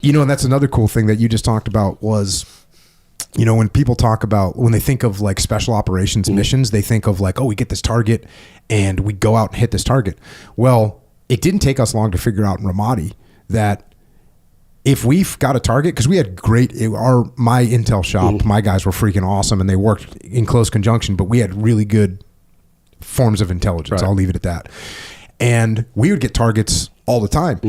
And that's another cool thing that you just talked about was, when people talk about, when they think of like special operations missions, they think of like, oh, we get this target and we go out and hit this target. Well, it didn't take us long to figure out in Ramadi that if we've got a target, because we had my intel shop, my guys were freaking awesome and they worked in close conjunction, but we had really good forms of intelligence. Right. I'll leave it at that. And we would get targets all the time.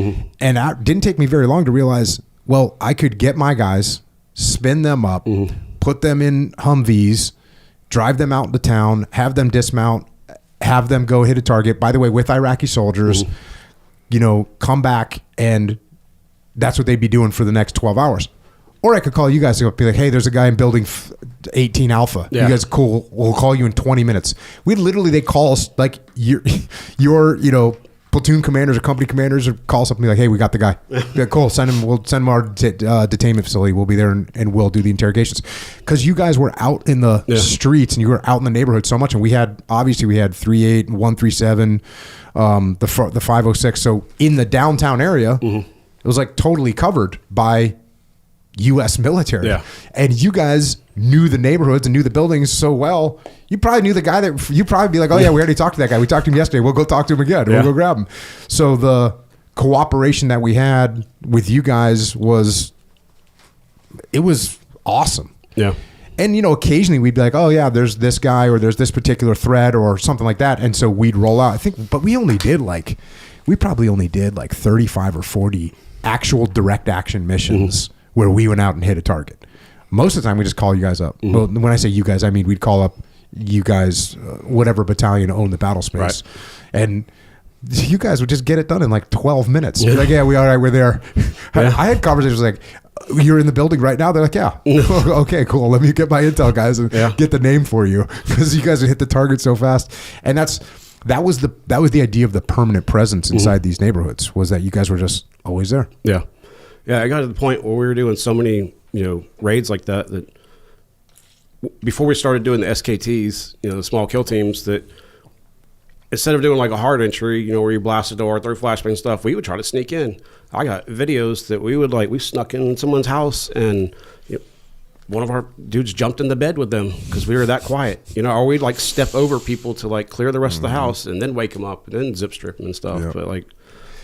And it didn't take me very long to realize, well, I could get my guys, spin them up, put them in Humvees, drive them out into town, have them dismount, have them go hit a target, by the way, with Iraqi soldiers, come back, and that's what they'd be doing for the next 12 hours. Or I could call you guys to be like, hey, there's a guy in building 18 Alpha. Yeah. You guys cool. We'll call you in 20 minutes. They call us like your platoon commanders or company commanders would call us up and be like, hey, we got the guy. Yeah, cool. Send him. We'll send him our detainment facility. We'll be there and we'll do the interrogations. Because you guys were out in the streets and you were out in the neighborhood so much. And we had 3.8 and 137, the 506. So in the downtown area, it was like totally covered by U.S. military. Yeah. And you guys knew the neighborhoods and knew the buildings so well. You probably knew the guy that you'd probably be like, oh yeah, we already talked to that guy. We talked to him yesterday. We'll go talk to him again. We'll go grab him. So the cooperation that we had with you guys was awesome. Yeah. And, occasionally we'd be like, oh yeah, there's this guy or there's this particular threat or something like that. And so we'd roll out, but we probably only did like 35 or 40 actual direct action missions where we went out and hit a target. Most of the time we just call you guys up. Well, when I say you guys, I mean we'd call up you guys, whatever battalion owned the battle space. Right. And you guys would just get it done in like 12 minutes. You're like, yeah, all right, we're there. Yeah. I had conversations like, you're in the building right now? They're like, yeah. Okay, cool. Let me get my intel, guys, and get the name for you, because you guys would hit the target so fast. And that was the idea of the permanent presence inside these neighborhoods, was that you guys were just always there. Yeah. Yeah, I got to the point where we were doing so many, raids like that before we started doing the SKTs, the small kill teams, that instead of doing like a hard entry, where you blast the door, throw flashbang and stuff, we would try to sneak in. I got videos that we snuck in someone's house and one of our dudes jumped in the bed with them because we were that quiet, or we'd like step over people to like clear the rest of the house and then wake them up and then zip strip them and stuff. Yep. But like,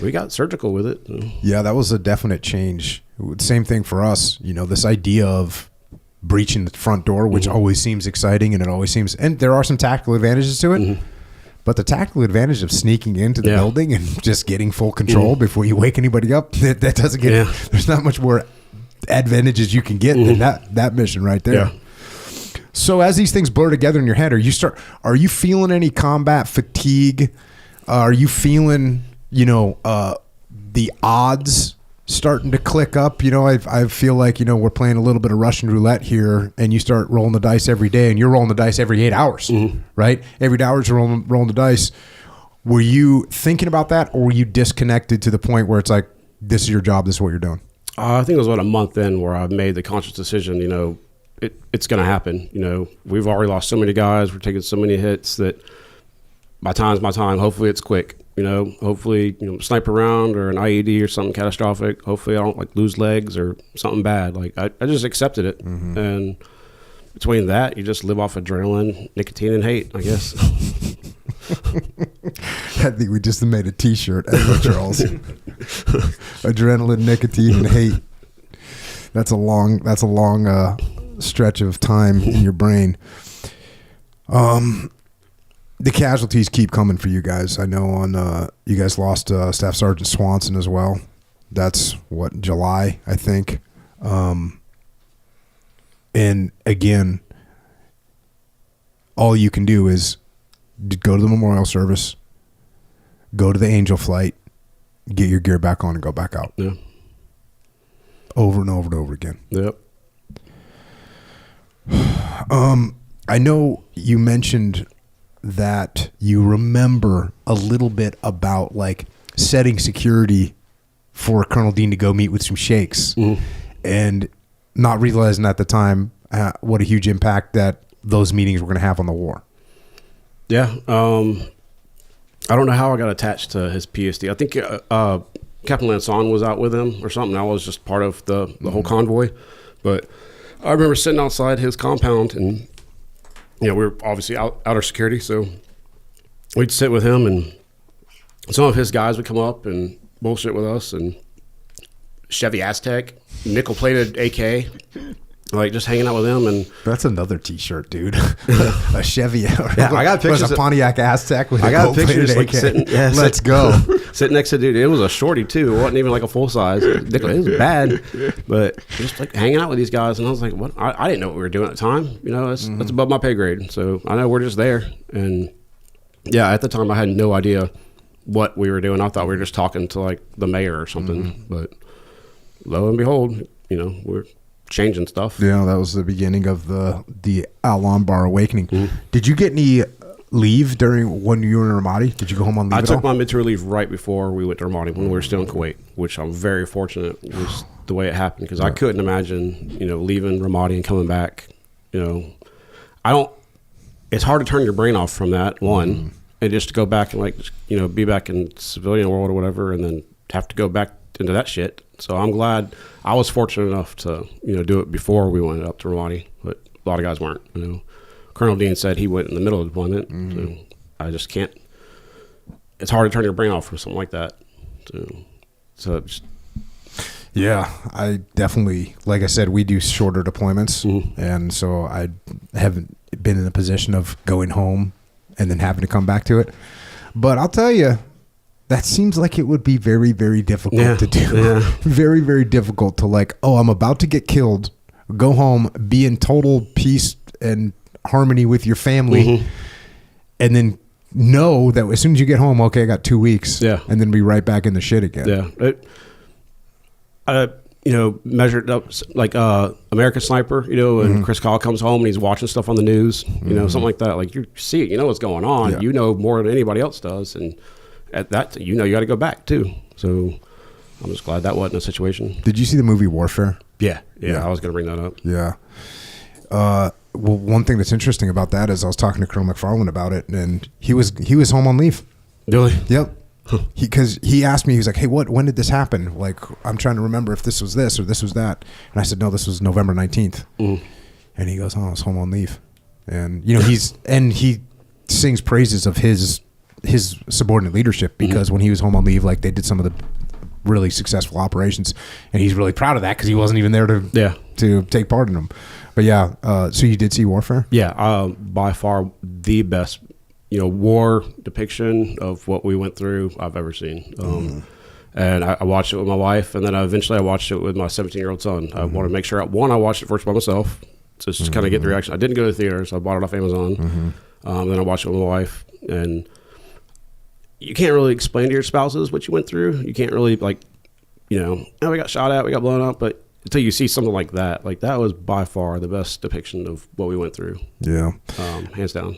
we got surgical with it. Yeah, that was a definite change. Same thing for us. This idea of breaching the front door, which always seems exciting, and there are some tactical advantages to it. But the tactical advantage of sneaking into the building and just getting full control before you wake anybody up, that doesn't get. There's not much more advantages you can get than that mission right there. Yeah. So as these things blur together in your head, are you feeling any combat fatigue? Are you feeling the odds starting to click up? I feel like, we're playing a little bit of Russian roulette here, and you start rolling the dice every day, and you're rolling the dice every 8 hours, right? Every 8 hours you're rolling the dice. Were you thinking about that, or were you disconnected to the point where it's like, this is your job, this is what you're doing? I think it was about a month in where I made the conscious decision, it's going to happen. We've already lost so many guys. We're taking so many hits that my time's my time. Hopefully it's quick. Hopefully, sniper round or an IED or something catastrophic. Hopefully I don't like lose legs or something bad. Like I just accepted it. And between that, you just live off adrenaline, nicotine, and hate, I guess. I think we just made a t-shirt, Charles. Adrenaline, nicotine, and hate. That's a long stretch of time in your brain. The casualties keep coming for you guys. I know you guys lost Staff Sergeant Swanson as well. That's July, I think. And again, all you can do is go to the memorial service, go to the Angel flight, get your gear back on, and go back out. Yeah. Over and over and over again. Yep. I know you mentioned that you remember a little bit about like setting security for Colonel Dean to go meet with some sheikhs, and not realizing at the time what a huge impact that those meetings were going to have on the war. Yeah. I don't know how I got attached to his PSD. I think Captain Lanson was out with him or something. I was just part of the whole convoy. But I remember sitting outside his compound, and we were obviously outer security, so we'd sit with him, and some of his guys would come up and bullshit with us, and Chevy Aztec, nickel-plated AK, like just hanging out with him. And that's another T-shirt, dude. A Chevy. Yeah, I got pictures. A Pontiac Aztec with I got pictures AK. like sitting. Yeah, let's go. Sitting next to dude. It was a shorty too. It wasn't even like a full size. It was bad, but just like hanging out with these guys. And I was like, what? I didn't know what we were doing at the time. That's above my pay grade. So I know we're just there. And yeah, at the time I had no idea what we were doing. I thought we were just talking to like the mayor or something. But lo and behold, we're changing stuff. Yeah, that was the beginning of the Outlaw Bar awakening. Did you get any leave during when you were in Ramadi? Did you go home on leave? I took my military leave right before we went to Ramadi when we were still in Kuwait, which I'm very fortunate was the way it happened, because I couldn't imagine leaving Ramadi and coming back. It's hard to turn your brain off from that one, and just to go back and be back in civilian world or whatever, and then have to go back into that shit. So I'm glad I was fortunate enough to do it before we went up to Ramadi, but a lot of guys weren't. Colonel Dean said he went in the middle of the deployment. So I just can't. It's hard to turn your brain off for something like that. So just, yeah, I definitely, like I said, we do shorter deployments, and so I haven't been in a position of going home and then having to come back to it. But I'll tell you, that seems like it would be very, very difficult to do. Yeah. Very, very difficult to I'm about to get killed, go home, be in total peace and harmony with your family, and then know that as soon as you get home, okay, I got 2 weeks, and then be right back in the shit again. Yeah. Measured up like American Sniper, and Chris Kyle comes home and he's watching stuff on the news, something like that. Like, you see it, what's going on, more than anybody else does, and at that, you got to go back too. So I'm just glad that wasn't a situation. Did you see the movie Warfare? Yeah. I was going to bring that up. Yeah. Well, one thing that's interesting about that is I was talking to Colonel McFarland about it, and he was home on leave. Really? Yep. Because he asked me, he was like, hey, when did this happen? Like, I'm trying to remember if this was this or this was that. And I said, no, this was November 19th. And he goes, oh, I was home on leave. And, he sings praises of his subordinate leadership, because when he was home on leave, they did some of the really successful operations, and he's really proud of that because he wasn't even there to take part in them. But so you did see Warfare? Yeah, by far the best war depiction of what we went through I've ever seen. And I watched it with my wife, and then eventually I watched it with my 17-year-old son. I wanted to make sure I watched it first by myself, just to kind of get the reaction. I didn't go to the theaters. I bought it off Amazon. Then I watched it with my wife, and you can't really explain to your spouses what you went through. You can't really we got shot at, we got blown up, but until you see something like that was by far the best depiction of what we went through. Yeah. Hands down.